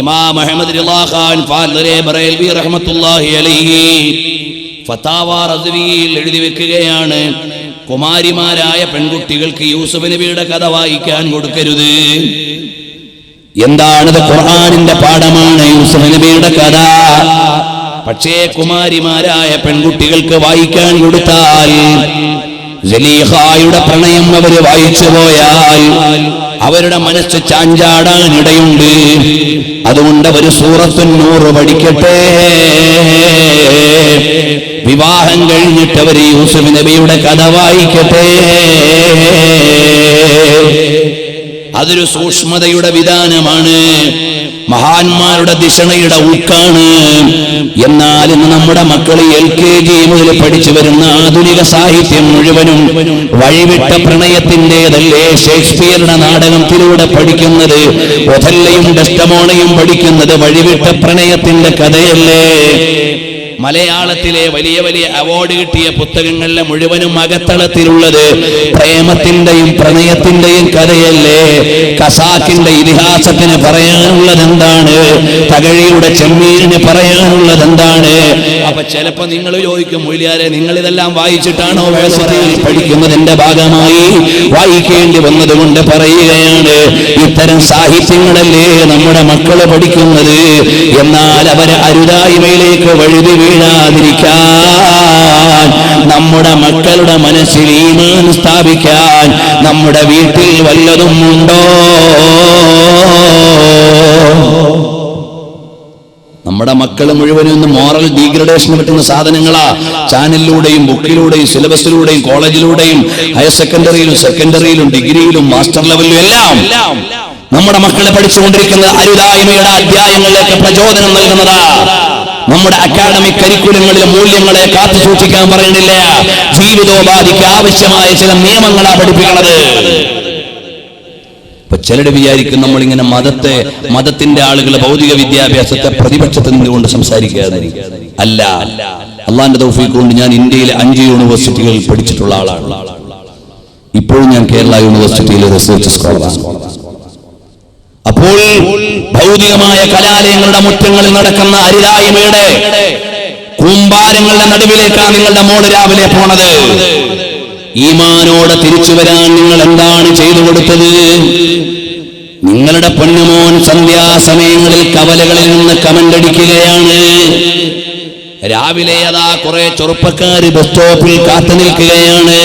ഇമാം അഹ്മദ് റിളാ ഖാൻ ഫാദലെ ബറേൽവി റഹ്മത്തുള്ളാഹി അലൈഹി ഫതാവ റസ്വിയിൽ എഴുതി വെക്കുകയാണ്, കുമാരിമാരായ പെൺകുട്ടികൾക്ക് യൂസുഫ് നബിയുടെ കഥ വായിക്കാൻ കൊടുക്കരുത്. എന്താണത്? ഖുർആനിന്റെ പാഠമാണ് യൂസുഫ് നബിയുടെ കഥ. പക്ഷേ കുമാരിമാരായ പെൺകുട്ടികൾക്ക് വായിക്കാൻ കൊടുത്താൽ സലീഹയുടെ പ്രണയം അവര് വായിച്ചു പോയാൽ അവരുടെ മനസ്സ് ചാഞ്ചാടാൻ ഇടയുണ്ട്. അതുകൊണ്ട് അവര് സൂറത്തുൻ നൂർ പഠിക്കട്ടെ. വിവാഹം കഴിഞ്ഞിട്ട് അവര് യൂസുഫ് നബിയുടെ കഥ വായിക്കട്ടെ. അതൊരു സൂക്ഷ്മതയുടെ വിധാനമാണ്, മഹാന്മാരുടെ ദിശണയുടെ ഊക്കാണ്. എന്നാൽ ഇന്ന് നമ്മുടെ മക്കൾ LKG മുതൽ പഠിച്ചു വരുന്ന ആധുനിക സാഹിത്യം മുഴുവനും വഴിവിട്ട പ്രണയത്തിൻ്റെതല്ലേ. ഷേക്സ്പിയറുടെ നാടകത്തിലൂടെ പഠിക്കുന്നത്, ഒഥല്ലയും ഡെസ്ഡമോണയും പഠിക്കുന്നത് വഴിവിട്ട പ്രണയത്തിന്റെ കഥയല്ലേ. മലയാളത്തിലെ വലിയ വലിയ അവാർഡ് കിട്ടിയ പുസ്തകങ്ങളിലെ മുഴുവനും അകത്തളത്തിലുള്ളത് പ്രേമത്തിന്റെയും പ്രണയത്തിന്റെയും കഥയല്ലേ. ഖസാക്കിന്റെ ഇതിഹാസത്തിന് പറയാനുള്ളത് എന്താണ്? തകഴിയുടെ ചെമ്മീനിന് പറയാനുള്ളത് എന്താണ്? അപ്പൊ ചിലപ്പോ നിങ്ങൾ ചോദിക്കും, മൊയ്ലിയാരെ നിങ്ങൾ ഇതെല്ലാം വായിച്ചിട്ടാണോ വേഴ്സിറ്റിയിൽ പഠിക്കുന്നതിന്റെ ഭാഗമായി വായിക്കേണ്ടി വന്നതുകൊണ്ട് പറയുകയാണ്, ഇത്തരം സാഹിത്യങ്ങളല്ലേ നമ്മുടെ മക്കള് പഠിക്കുന്നത്. എന്നാൽ അവരെ അരുതായ്മയിലേക്ക് വഴുതി വീഴാതിരിക്കാൻ, നമ്മുടെ മക്കളുടെ മനസ്സിൽ ഈമാൻ സ്ഥാപിക്കാൻ നമ്മുടെ വീട്ടിൽ വല്ലതും ഉണ്ടോ? നമ്മുടെ മക്കൾ മുഴുവനും മോറൽ ഡീഗ്രഡേഷന് പറ്റുന്ന സാധനങ്ങളാ. ചാനലിലൂടെയും ബുക്കിലൂടെയും സിലബസിലൂടെയും കോളേജിലൂടെയും ഹയർ സെക്കൻഡറിയിലും സെക്കൻഡറിയിലും ഡിഗ്രിയിലും മാസ്റ്റർ ലെവലിലും എല്ലാം നമ്മുടെ മക്കളെ പഠിച്ചുകൊണ്ടിരിക്കുന്നത് അരുതായ്മയുടെ അധ്യായങ്ങളിലേക്ക് പ്രചോദനം നൽകുന്നതാ. നമ്മുടെ അക്കാഡമിക് കരിക്കുലങ്ങളിലെ മൂല്യങ്ങളെ കാത്തു സൂക്ഷിക്കാൻ പറയുന്നില്ല, ജീവിതോപാധിക്ക് ആവശ്യമായ ചില നിയമങ്ങളാ പഠിപ്പിക്കുന്നത്. ഇപ്പൊ ചിലര് വിചാരിക്കും നമ്മളിങ്ങനെ മതത്തിന്റെ ആളുകൾ ഭൗതിക വിദ്യാഭ്യാസത്തെ പ്രതിപക്ഷത്തിൽ നിന്നുകൊണ്ട് സംസാരിക്കാതെ. അല്ല, അള്ളാന്റെ തൗഫീഖ് കൊണ്ട് ഞാൻ ഇന്ത്യയിലെ 5 യൂണിവേഴ്സിറ്റികളിൽ പഠിച്ചിട്ടുള്ള ആളാണ്. ഇപ്പോഴും ഞാൻ കേരള യൂണിവേഴ്സിറ്റിയിലെ റിസർച്ച് സ്കോളറാണ്. അപ്പോൾ ഭൗതികമായ കലാലയങ്ങളുടെ മുറ്റങ്ങളിൽ നടക്കുന്ന അരുതായ്മയുടെ കൂമ്പാരങ്ങളുടെ നടുവിലേക്കാണ് നിങ്ങളുടെ മോള് രാവിലെ പോണത്. ഈമാനോടെ തിരിച്ചു വരാൻ നിങ്ങൾ എന്താണ് ചെയ്തു കൊടുത്തത്? നിങ്ങളുടെ പൊന്നുമോൻ സന്ധ്യാസമയങ്ങളിൽ കവലകളിൽ നിന്ന് കമന്റ് അടിക്കുകയാണ്. രാവിലെ അതാ കുറെ ചെറുപ്പക്കാര് ബസ് സ്റ്റോപ്പിൽ കാത്തു നിൽക്കുകയാണ്.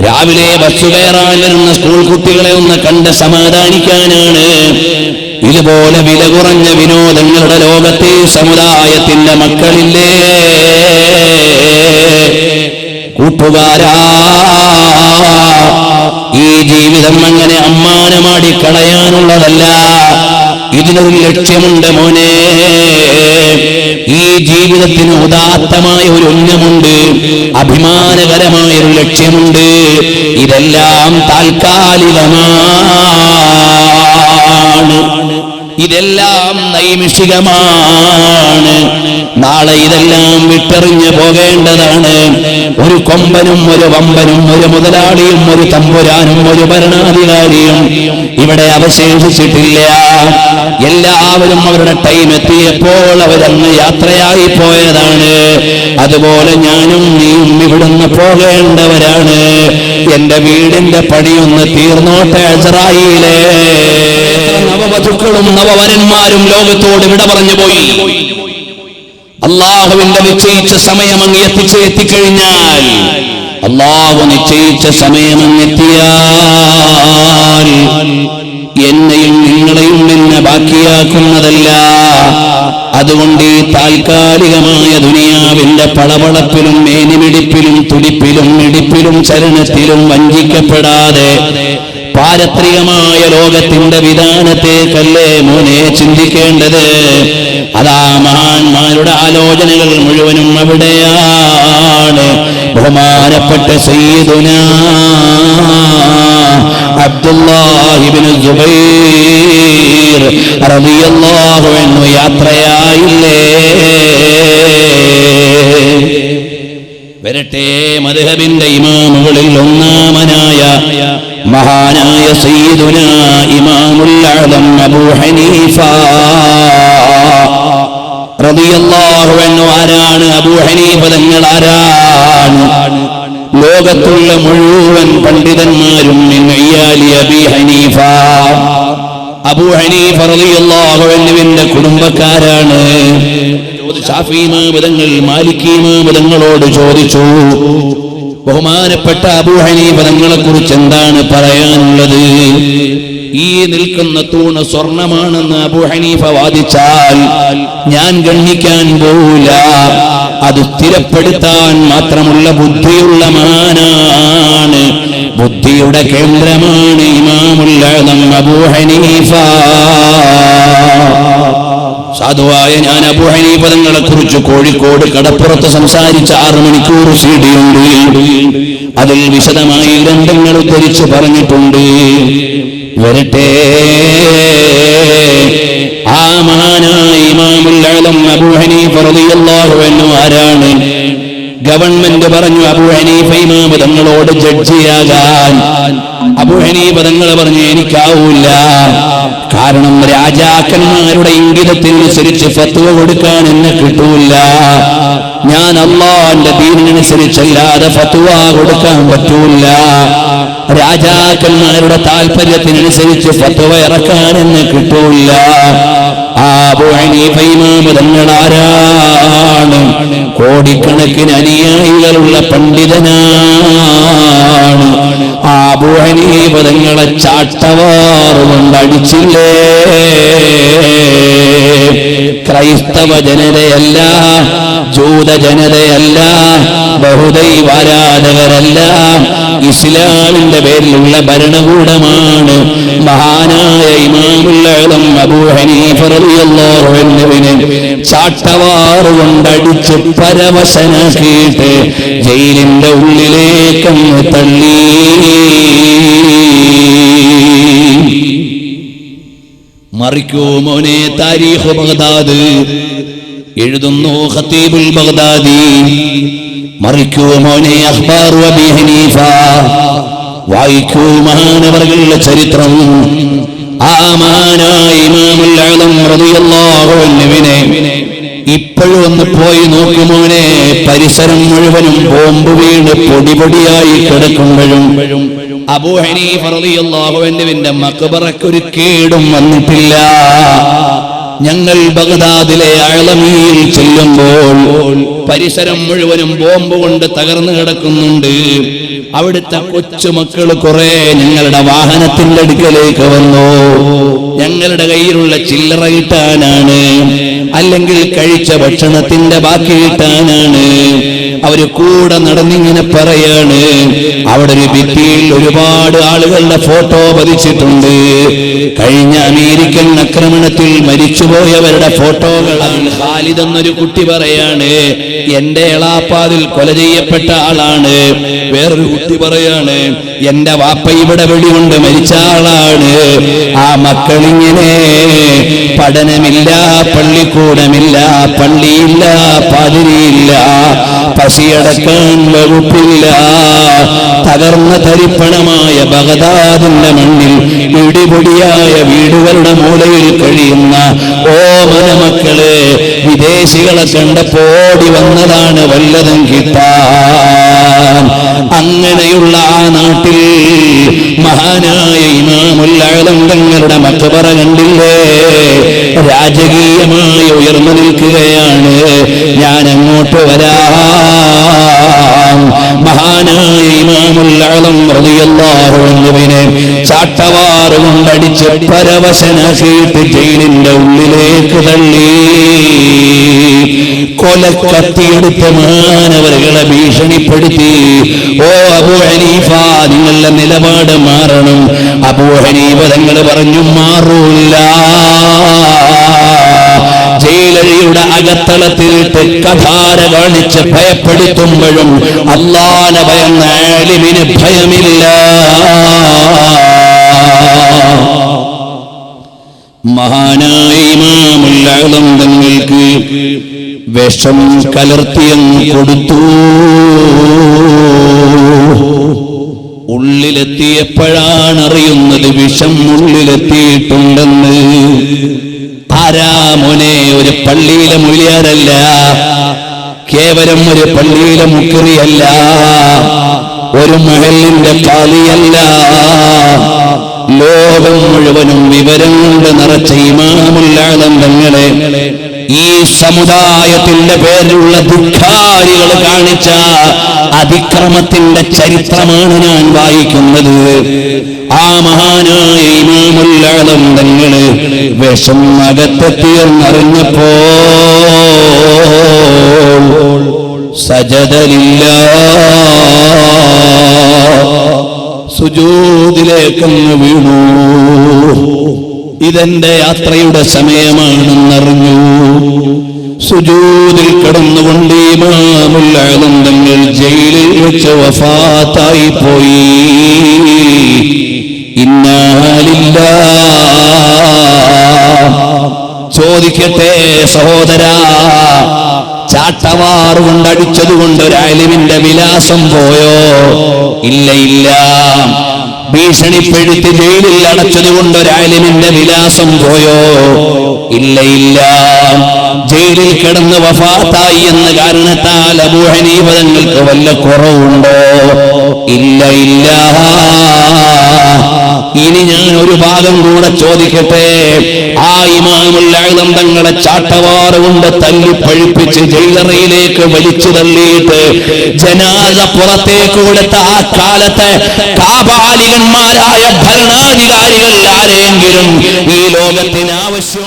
രാവിലെ ബസ് കയറാൻ വരുന്ന സ്കൂൾ കുട്ടികളെ ഒന്ന് കണ്ട് സമാധാനിക്കാനാണ്. ഇതുപോലെ വില കുറഞ്ഞ വിനോദങ്ങളുടെ ലോകത്തെ സമുദായത്തിന്റെ മക്കളില്ലേ കൂട്ടുകാരാ? ഈ ജീവിതം അങ്ങനെ അമ്മാനമാടി കളയാനുള്ളതല്ല, ഇതിനൊരു ലക്ഷ്യമുണ്ട് മോനെ. ഈ ജീവിതത്തിന് ഉദാത്തമായ ഒരു ഉന്നമുണ്ട്, അഭിമാനകരമായ ഒരു ലക്ഷ്യമുണ്ട്. ഇതെല്ലാം താൽക്കാലികമാണ്, ഇതെല്ലാം നൈമിഷികമാണ്. നാളെ ഇതെല്ലാം വിട്ടെറിഞ്ഞു പോകേണ്ടതാണ്. ഒരു കൊമ്പനും ഒരു വമ്പനും ഒരു മുതലാളിയും ഒരു തമ്പുരാനും ഒരു ഭരണാധികാരിയും ഇവിടെ അവശേഷിച്ചിട്ടില്ല. എല്ലാവരും അവരുടെ ടൈം എത്തിയപ്പോൾ അവരങ്ങ് യാത്രയായി പോയതാണ്. അതുപോലെ ഞാനും നീയും ഇവിടുന്ന് പോകേണ്ടവരാണ്. എന്റെ വീടിന്റെ പണിയൊന്ന് തീർന്നോട്ടെ ഇസ്രായേലേ. നവവധുക്കളും നവവരന്മാരും ലോകത്തോട് വിട പറഞ്ഞു പോയി. അള്ളാഹുവിന്റെ നിശ്ചയിച്ച സമയം അങ്ങ് എത്തിക്കഴിഞ്ഞാൽ, അള്ളാഹു നിശ്ചയിച്ച സമയം അങ്ങെത്തിയാൽ എന്നെയും നിങ്ങളെയും എന്നെ ബാക്കിയാക്കുന്നതല്ല. അതുകൊണ്ട് ഈ താൽക്കാലികമായ ദുനിയാവിന്റെ പളപളപ്പിലും മേനിമിടിപ്പിലും തുടിപ്പിലും ഇടിപ്പിലും ചലനത്തിലും വഞ്ചിക്കപ്പെടാതെ പാരത്രികമായ ലോകത്തിന്റെ വിധാനത്തേക്കല്ലേ മോനെ ചിന്തിക്കേണ്ടത്. അതാ മഹാന്മാരുടെ ആലോചനകൾ മുഴുവനും അവിടെയാണ്. ബഹുമാനപ്പെട്ട സയ്യിദുനാ അബ്ദുല്ലാഹി ഇബ്നു സുബൈർ റളിയല്ലാഹു അൻഹു യാത്രയായില്ലേ? വരട്ടെ, മദ്ഹബിന്റെ ഇമാമുകളിൽ ഒന്നാമനായ മഹാനായ സയ്യിദുനാ ഇമാമുൽ അഅ്ലം അബൂ ഹനീഫ റളിയല്ലാഹു അൻഹു. ആരാണ് അബൂ ഹനീഫ തങ്ങൾ? ആരാണ്? ലോകത്തുള്ള മുഴുവൻ പണ്ഡിതന്മാരും മിൻ ഇയാലി അബീ ഹനീഫ, അബൂ ഹനീഫ റളിയല്ലാഹു അൻഹുവിന്റെ കുടുംബക്കാരാണ്. ശാഫി ഇമാം തങ്ങൾ മാലികി ഇമാം തങ്ങളോട് ചോദിച്ചു, ബഹുമാനപ്പെട്ട അബൂ ഹനീഫ തങ്ങളെ കുറിച്ച് എന്താണ് പറയാനുള്ളത്? ഈ നിൽക്കുന്ന തൂണ് സ്വർണമാണെന്ന് അബൂ ഹനീഫ വാദിച്ചാൽ ഞാൻ ഗണ്ണിക്കാൻ പോവില്ല. അത് സ്ഥിരപ്പെടുത്താൻ മാത്രമുള്ള ബുദ്ധിയുള്ള മഹാനാണ്, ബുദ്ധിയുടെ കേന്ദ്രമാണ് ഇമാമുൽ അഅ്ലം അബൂ ഹനീഫ. സാധുവായ ഞാൻ അബൂ ഹനീഫ തങ്ങളെ കുറിച്ച് കോഴിക്കോട് കടപ്പുറത്ത് സംസാരിച്ച 6 മണിക്കൂർ CD ഉണ്ട്. അതിൽ വിശദമായി ഗ്രന്ഥങ്ങൾ ഉദ്ധരിച്ച് പറഞ്ഞിട്ടുണ്ട്. വരട്ടെ, ആ മഹാനായ ഇമാമുൽ അഅ്ലം അബൂ ഹനീഫ റളിയല്ലാഹു അൻഹു ആരാണ്? ഗവൺമെന്റ് പറഞ്ഞു അബൂ ഹനീഫ ഇമാം തങ്ങളോട് ജഡ്ജിയാകാൻ. അബൂ ഹനീഫ തങ്ങൾ പറഞ്ഞു എനിക്കാവൂല, കാരണം രാജാക്കന്മാരുടെ ഇംഗിതത്തിനനുസരിച്ച് ഫത്വ കൊടുക്കാൻ എന്നെ കിട്ടൂല. ഞാൻ അല്ലാഹുവിന്റെ ദീനിനനുസരിച്ചല്ലാതെ ഫത്വ കൊടുക്കാൻ പറ്റൂല. രാജാക്കന്മാരുടെ താല്പര്യത്തിനനുസരിച്ച് ഫത്വ ഇറക്കാൻ എന്നെ കിട്ടൂല. അബൂ ഹനീഫ ഇമാം തങ്ങൾ ആരാണ്? കോടിക്കണക്കിന് അനുയായികളുള്ള പണ്ഡിതനാണ്. അബൂ ഹനീഫ തങ്ങളെ ചാട്ടവാറുകൊണ്ട് അടിച്ചില്ലേ? ക്രൈസ്തവ ജനതയല്ല, ജൂത ജനതയല്ല, ബഹുദൈവാരാധകരല്ല, ഇസ്ലാമിന്റെ പേരിലുള്ള ഭരണകൂടമാണ്. മഹാനായ ഇമാമുൽ അഅ്ലം അബൂ ഹനീഫ റളിയല്ലാഹു അൻഹുവിനെ ചാട്ടവാറുകൊണ്ടടിച്ച് പരവശനാക്കിയിട്ട് ജയിലിന്റെ ഉള്ളിലേക്കങ്ങ് തള്ളി. മറിക്കൂ മോനെ, താരീഖ് ബഗ്ദാദ് എഴുതുന്നു ഖതീബുൽ ബഗ്ദാദി. മറിക്കൂ മോനെ, അഖ്ബാർ അബീ ഹനീഫ വായിക്കൂ മഹാനവറുകളുടെ ചരിത്രം. ആ മഹാനായ ഇമാമുൽ അഅ്ലം റളിയല്ലാഹു അൻഹുവിനെ ഇപ്പോഴും ഒന്ന് പോയി നോക്കുമോനെ, പരിസരം മുഴുവനും ബോംബ് വീണ് പൊടിപൊടിയായി കിടക്കുമ്പോഴും അബൂ ഹനീഫ റളിയല്ലാഹു അൻഹുവിന്റെ മഖ്ബറക്ക് ഒരു കേടും വന്നിട്ടില്ല. ഞങ്ങൾ ബഗ്ദാദിലെ അഅ്ലമിയിൽ ചെല്ലുമ്പോൾ പരിസരം മുഴുവനും ബോംബ് കൊണ്ട് തകർന്നു കിടക്കുന്നുണ്ട്. അവിടുത്തെ കൊച്ചുമക്കൾ കുറെ ഞങ്ങളുടെ വാഹനത്തിന്റെ അടുക്കലേക്ക് വന്നു. ഞങ്ങളുടെ കയ്യിലുള്ള ചില്ലറ കിട്ടാനാണ്, അല്ലെങ്കിൽ കഴിച്ച ഭക്ഷണത്തിന്റെ ബാക്കി കിട്ടാനാണ്. അവര് കൂടെ നടന്നിങ്ങനെ പറയാണ്, അവിടെ ഒരു ഭിത്തിയിൽ ഒരുപാട് ആളുകളുടെ ഫോട്ടോ പതിച്ചിട്ടുണ്ട്. കഴിഞ്ഞ അമേരിക്കൻ ആക്രമണത്തിൽ മരിച്ചുപോയവരുടെ ഫോട്ടോകൾ. ഖാലിദ് എന്നൊരു കുട്ടി പറയാണ്, എന്റെ എളാപ്പാതിൽ കൊല ചെയ്യപ്പെട്ട ആളാണ്. വേറൊരു കുട്ടി പറയാണ്, എന്റെ വാപ്പ ഇവിടെ വെടികൊണ്ട് മരിച്ച ആളാണ്. ആ മക്കളിങ്ങനെ പഠനമില്ല, പള്ളിക്കൂടമില്ല, പള്ളിയില്ല, പാതിരിയില്ല, പസിയടക്കാൻ വകുപ്പില്ല. തകർന്ന തരിപ്പണമായ ബഗ്ദാദിന്റെ മണ്ണിൽ ഇടിപൊടിയായ വീടുകളുടെ മൂലയിൽ കഴിയുന്ന ഓമന മക്കള് വിദേശികളെ കണ്ടപ്പോടി വന്നതാണ് വല്ലതും കിട്ടാൻ. അങ്ങനെയുള്ള ആ നാട്ടിൽ മഹാനായ ഇമാമുൽ അഅ്ലം തങ്ങളുടെ മഖ്ബറ കണ്ടില്ലേ? രാജകീയമായി ഉയർന്നു നിൽക്കുകയാണ്. ഞാൻ അങ്ങോട്ട് വരാം. മഹാനായ ഇമാമുൽ അഅ്ലം റളിയല്ലാഹു അൻഹുവിനെ ചാട്ടവാറുകൊണ്ടടിച്ച് പരവശനാക്കിയിട്ട് ജയിലിന്റെ ഉള്ളിലേക്ക് തള്ളി. കൊലക്കത്തിയെടുത്ത് മഹാനവറുകളെ ഭീഷണിപ്പെടുത്തി. ഓ അബൂ ഹനീഫ, നിങ്ങളുടെ നിലപാട് മാറണം. അബൂ ഹനീഫ തങ്ങൾ പറഞ്ഞു, മാറൂല്ല. ജയിലഴിയുടെ അകത്തളത്തിലിട്ട് കഠാര കാണിച്ച് ഭയപ്പെടുത്തുമ്പോഴും അല്ലാഹുവിനെ ഭയന്ന ആലിമിന് ഭയമില്ല. മഹാനായ ഇമാമുൽ അഅ്ലം തങ്ങൾക്ക് വിഷം കലർത്തിയങ്ങ് കൊടുത്തു. ഉള്ളിലെത്തിയപ്പോഴാണ് അറിയുന്നത് വിഷം ഉള്ളിലെത്തിയിട്ടുണ്ടെന്ന്. ആരാ മോനെ? ഒരു പള്ളിയിലെ മുലിയാരല്ല, കേവലം ഒരു പള്ളിയിലെ മുക്രിയല്ല, ഒരു മഹലിന്റെ ഖാലിയല്ല, ലോകം മുഴുവനും വിവരം കൊണ്ട് നിറച്ച ഇമാമുൽ ആലം തങ്ങളെ ഈ സമുദായത്തിന്റെ പേരിലുള്ള ധിക്കാരികൾ കാണിച്ച അതിക്രമത്തിന്റെ ചരിത്രമാണ് ഞാൻ വായിക്കുന്നത്. ആ മഹാനായ ഇമാമുൽ ആലം തങ്ങള് വിഷം അകത്തെത്തിയെന്നറിഞ്ഞപ്പോൾ സജദ ലില്ലാഹ്, സുജൂദിലേക്കങ്ങ് വീണു. ഇതെന്റെ യാത്രയുടെ സമയമാണെന്നറിഞ്ഞു. സുജൂദിൽ കിടന്നുകൊണ്ട് ഇമാമുൽ ആലം തങ്ങൾ ജയിലിൽ വെച്ച് വഫാത്തായി പോയി. ഇന്നാ ലില്ലാഹ്. ചോദിക്കട്ടെ സഹോദരാ, ചാട്ടവാർ കൊണ്ടടിച്ചതുകൊണ്ട് ഒരു ആലിമിന്റെ വിലാസം പോയോ? ഇല്ല ഇല്ല. ഭീഷണിപ്പെടുത്തി ജയിലിൽ അടച്ചതുകൊണ്ട് ഒരു ആലിമിന്റെ വിലാസം പോയോ? ഇല്ല ഇല്ല. ജയിലിൽ കിടന്ന് വഫാത്തായി എന്ന കാരണത്താൽ അബൂ ഹനീഫ തങ്ങൾക്ക് വല്ല കുറവുണ്ടോ? ഇല്ല ഇല്ല. ഇനി ഞാൻ ഒരു ഭാഗം കൂടെ ചോദിക്കട്ടെ. ആ ഇമാമുൽ ആലം തങ്ങളെ ചാട്ടവാറ് കൊണ്ട് തല്ലി പഴിപ്പിച്ച് ജയിലറയിലേക്ക് വലിച്ചു തള്ളിയിട്ട് ജനാസ പുറത്തേക്ക് കൊടുത്ത ആ കാലത്തെ കാപാലികന്മാരായ ഭരണാധികാരികൾ ആരെങ്കിലും ഈ ലോകത്തിന് ആവശ്യം